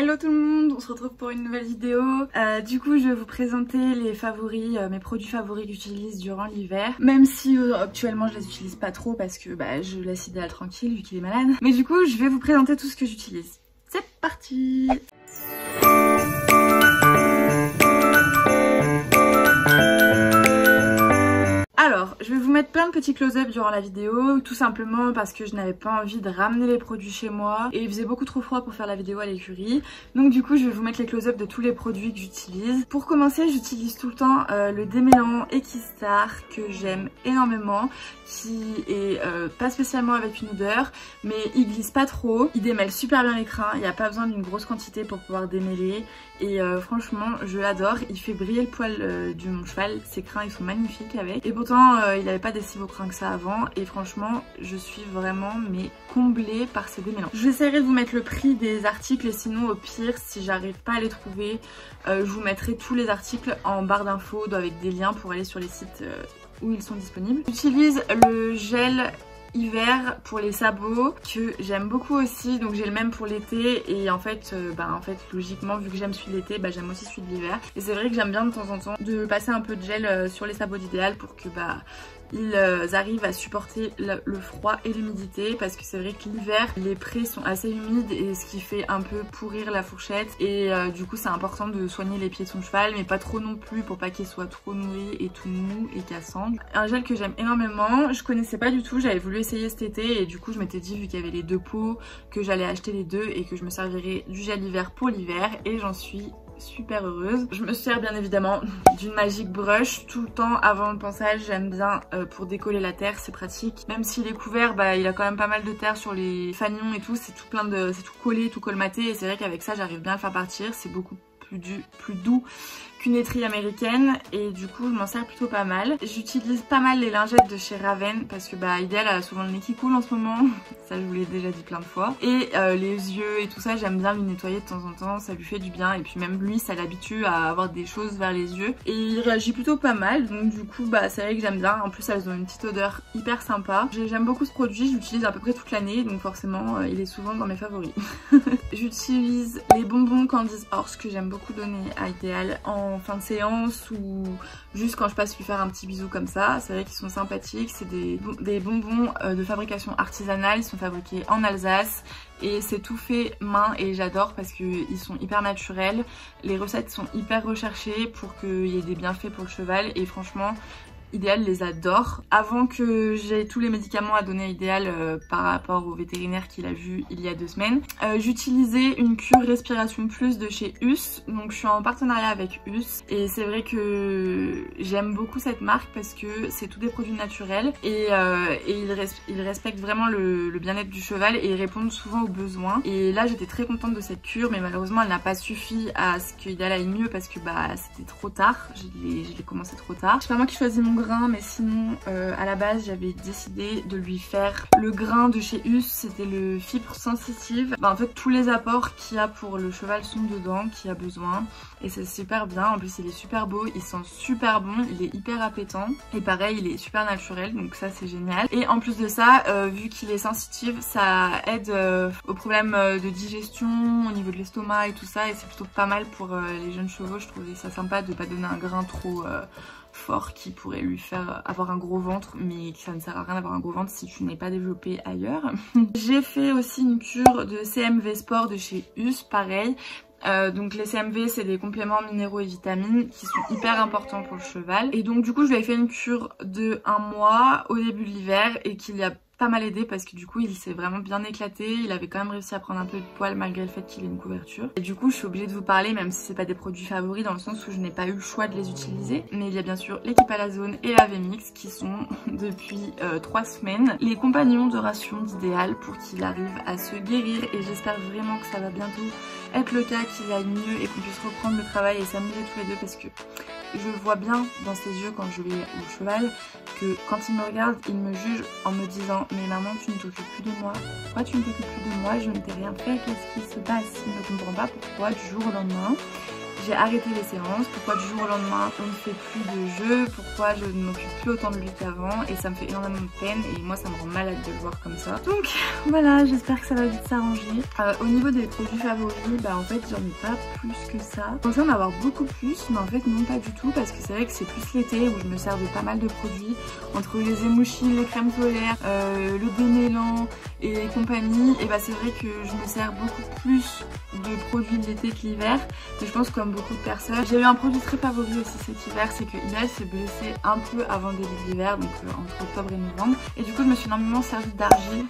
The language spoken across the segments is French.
Hello tout le monde, on se retrouve pour une nouvelle vidéo. Du coup je vais vous présenter les favoris, mes produits favoris que j'utilise durant l'hiver. Même si actuellement je les utilise pas trop parce que je laisse Idéal tranquille vu qu'il est malade. Mais du coup je vais vous présenter tout ce que j'utilise. C'est parti! Alors, je vais vous mettre plein de petits close-up durant la vidéo, tout simplement parce que je n'avais pas envie de ramener les produits chez moi et il faisait beaucoup trop froid pour faire la vidéo à l'écurie. Donc du coup, je vais vous mettre les close-up de tous les produits que j'utilise. Pour commencer, j'utilise tout le temps le démêlant Equistar que j'aime énormément, qui est pas spécialement avec une odeur, mais il glisse pas trop, il démêle super bien les crins, il n'y a pas besoin d'une grosse quantité pour pouvoir démêler et franchement, je l'adore. Il fait briller le poil de mon cheval, ses crins ils sont magnifiques avec. Et pourtant, il n'avait pas des si beaux crins que ça avant et franchement je suis vraiment comblée par ces démêlants. J'essaierai de vous mettre le prix des articles et sinon au pire si j'arrive pas à les trouver je vous mettrai tous les articles en barre d'infos avec des liens pour aller sur les sites où ils sont disponibles. J'utilise le gel hiver pour les sabots que j'aime beaucoup aussi, donc j'ai le même pour l'été et en fait logiquement vu que j'aime celui de l'été j'aime aussi celui de l'hiver et c'est vrai que j'aime bien de temps en temps de passer un peu de gel sur les sabots d'Idéal pour que ils arrivent à supporter le froid et l'humidité parce que c'est vrai que l'hiver les prés sont assez humides et ce qui fait un peu pourrir la fourchette et du coup c'est important de soigner les pieds de son cheval mais pas trop non plus pour pas qu'il soit trop nourri et tout mou et cassant. Un gel que j'aime énormément, je connaissais pas du tout, j'avais voulu essayer cet été et du coup je m'étais dit vu qu'il y avait les deux pots que j'allais acheter les deux et que je me servirais du gel hiver pour l'hiver et j'en suis super heureuse. Je me sers bien évidemment d'une Magic Brush tout le temps avant le ponçage, j'aime bien pour décoller la terre, c'est pratique. Même s'il est couvert, il a quand même pas mal de terre sur les fanions et tout, c'est tout collé, tout colmaté et c'est vrai qu'avec ça j'arrive bien à le faire partir, c'est beaucoup plus doux qu'une étrille américaine et du coup je m'en sers plutôt pas mal. J'utilise pas mal les lingettes de chez Raven parce que Idéal a souvent le nez qui coule en ce moment, ça je vous l'ai déjà dit plein de fois. Et les yeux et tout ça j'aime bien lui nettoyer de temps en temps, ça lui fait du bien et puis même lui ça l'habitue à avoir des choses vers les yeux et il réagit plutôt pas mal donc du coup c'est vrai que j'aime bien, en plus elles ont une petite odeur hyper sympa. J'aime beaucoup ce produit, je l'utilise à peu près toute l'année donc forcément il est souvent dans mes favoris. J'utilise les bonbons Candice Horse que j'aime beaucoup donner à Idéal en fin de séance ou juste quand je passe lui faire un petit bisou comme ça. C'est vrai qu'ils sont sympathiques, c'est des bonbons de fabrication artisanale, ils sont fabriqués en Alsace et c'est tout fait main et j'adore parce qu'ils sont hyper naturels, les recettes sont hyper recherchées pour qu'il y ait des bienfaits pour le cheval et franchement Idéal les adore. Avant que j'ai tous les médicaments à donner à Idéal par rapport au vétérinaire qu'il a vu il y a 2 semaines, j'utilisais une cure Respiration Plus de chez Us. Donc je suis en partenariat avec Us et c'est vrai que j'aime beaucoup cette marque parce que c'est tous des produits naturels et ils respectent vraiment le bien-être du cheval et ils répondent souvent aux besoins. Et là j'étais très contente de cette cure mais malheureusement elle n'a pas suffi à ce qu'Idéal aille mieux parce que c'était trop tard, je l'ai commencé trop tard. C'est pas moi qui choisis mon grain mais sinon à la base j'avais décidé de lui faire le grain de chez Us, c'était le fibre sensitive. En fait tous les apports qu'il y a pour le cheval sont dedans, qu'il a besoin et c'est super bien. En plus il est super beau, il sent super bon, il est hyper appétant et pareil il est super naturel donc ça c'est génial. Et en plus de ça vu qu'il est sensitive ça aide aux problèmes de digestion au niveau de l'estomac et tout ça et c'est plutôt pas mal pour les jeunes chevaux. Je trouvais ça sympa de pas donner un grain trop fort qui pourrait lui faire avoir un gros ventre mais ça ne sert à rien d'avoir un gros ventre si tu n'es pas développé ailleurs. J'ai fait aussi une cure de CMV Sport de chez Us, pareil. Donc les CMV c'est des compléments minéraux et vitamines qui sont hyper importants pour le cheval et donc du coup je lui ai fait une cure de 1 mois au début de l'hiver et qu'il y a pas mal aidé parce que du coup il s'est vraiment bien éclaté, il avait quand même réussi à prendre un peu de poil malgré le fait qu'il ait une couverture et du coup je suis obligée de vous parler même si c'est pas des produits favoris dans le sens où je n'ai pas eu le choix de les utiliser mais il y a bien sûr l'Equipalazone et la VMix qui sont depuis 3 semaines les compagnons de ration d'Idéal pour qu'il arrive à se guérir et j'espère vraiment que ça va bientôt être le cas, qu'il aille mieux et qu'on puisse reprendre le travail et s'amuser tous les deux parce que je vois bien dans ses yeux quand je vais au cheval que quand il me regarde il me juge en me disant mais maman tu ne t'occupes plus de moi, pourquoi tu ne t'occupes plus de moi, je ne t'ai rien fait, qu'est-ce qui se passe? Il ne comprend pas pourquoi du jour au lendemain j'ai arrêté les séances, pourquoi du jour au lendemain on ne fait plus de jeux, pourquoi je ne m'occupe plus autant de lui qu'avant, et ça me fait énormément de peine et moi ça me rend malade de le voir comme ça. Donc voilà, j'espère que ça va vite s'arranger. Au niveau des produits favoris, bah en fait j'en ai pas plus que ça. Je pensais en avoir beaucoup plus, mais en fait non, pas du tout, parce que c'est vrai que c'est plus l'été où je me sers de pas mal de produits, entre les émouchis, les crèmes solaires, le démêlant et compagnie, et bah c'est vrai que je me sers beaucoup plus de produits de l'été que l'hiver, mais je pense comme beaucoup de personnes. J'ai eu un produit très favori aussi cet hiver, c'est que Inès s'est blessée un peu avant le début de l'hiver, donc entre octobre et novembre, et du coup je me suis énormément servi d'argile.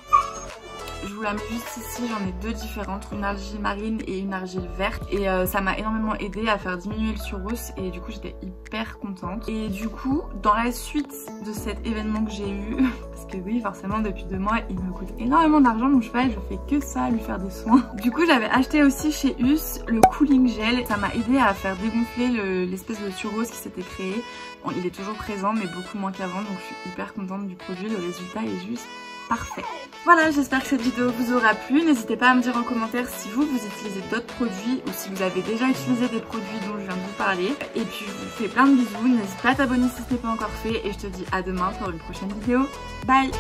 Je vous la mets juste ici, j'en ai deux différentes, une argile marine et une argile verte, et ça m'a énormément aidé à faire diminuer le suros, et du coup j'étais hyper contente. Et du coup dans la suite de cet événement que j'ai eu, parce que oui forcément depuis 2 mois il me coûte énormément d'argent mon cheval, je fais que ça, lui faire des soins. Du coup j'avais acheté aussi chez Us le cooling gel, ça m'a aidé à faire dégonfler l'espèce de suros qui s'était créé. Bon, il est toujours présent mais beaucoup moins qu'avant, donc je suis hyper contente du produit, le résultat est juste parfait. Voilà, j'espère que cette vidéo vous aura plu. N'hésitez pas à me dire en commentaire si vous utilisez d'autres produits ou si vous avez déjà utilisé des produits dont je viens de vous parler. Et puis je vous fais plein de bisous, n'hésite pas à t'abonner si ce n'est pas encore fait et je te dis à demain pour une prochaine vidéo. Bye!